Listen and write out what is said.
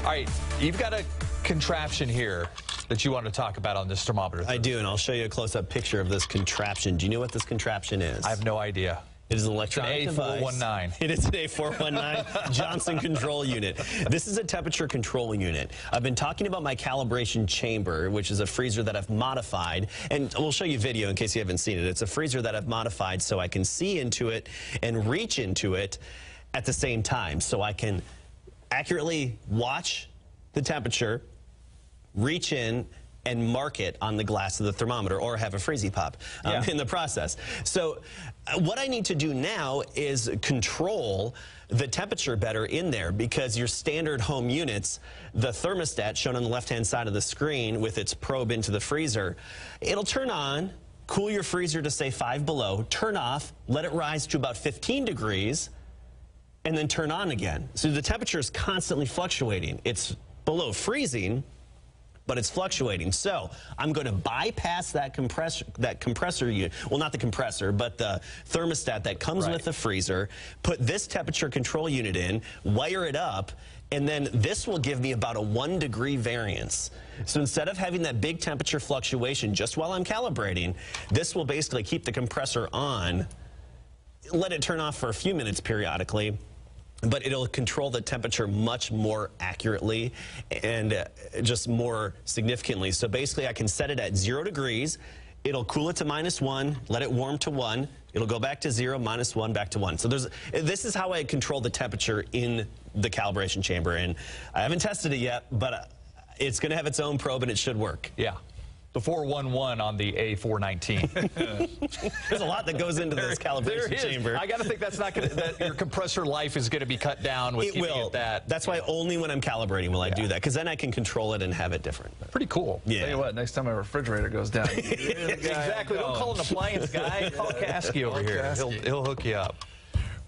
All right, you've got a contraption here that you want to talk about on this thermometer. I do, and I'll show you a close-up picture of this contraption. Do you know what this contraption is? I have no idea. It is an electronic device. A419. It is an A419 Johnson control unit. This is a temperature control unit. I've been talking about my calibration chamber, which is a freezer that I've modified, and we'll show you video in case you haven't seen it. It's a freezer that I've modified so I can see into it and reach into it at the same time, so I can accurately watch the temperature, reach in, and mark it on the glass of the thermometer, or have a freezy pop in the process. So what I need to do now is control the temperature better in there, because your standard home units, the thermostat shown on the left-hand side of the screen with its probe into the freezer, it'll turn on, cool your freezer to say 5 below, turn off, let it rise to about 15 degrees, and then turn on again. So the temperature is constantly fluctuating. It's below freezing, but it's fluctuating. So I'm going to bypass that compressor unit. Well, not the compressor, but the thermostat that comes with the freezer. Put this temperature control unit in, wire it up, and then this will give me about a 1 degree variance. So instead of having that big temperature fluctuation just while I'm calibrating, this will basically keep the compressor on, let it turn off for a few minutes periodically, but it'll control the temperature much more accurately and just more significantly. So basically I can set it at 0 degrees, it'll cool it to -1, let it warm to 1, it'll go back to 0, -1, back to 1. So this is how I control the temperature in the calibration chamber, and I haven't tested it yet, but it's going to have its own probe and it should work. Yeah. The 411 on the A419. There's a lot that goes into this calibration chamber. I got to think that's not going to, that your compressor life is going to be cut down with that. That's why only when I'm calibrating will I do that, because then I can control it and have it different. Pretty cool. Yeah. Tell you what, next time my refrigerator goes down. Exactly. Don't call an appliance guy. Call Caskey over here. He'll hook you up.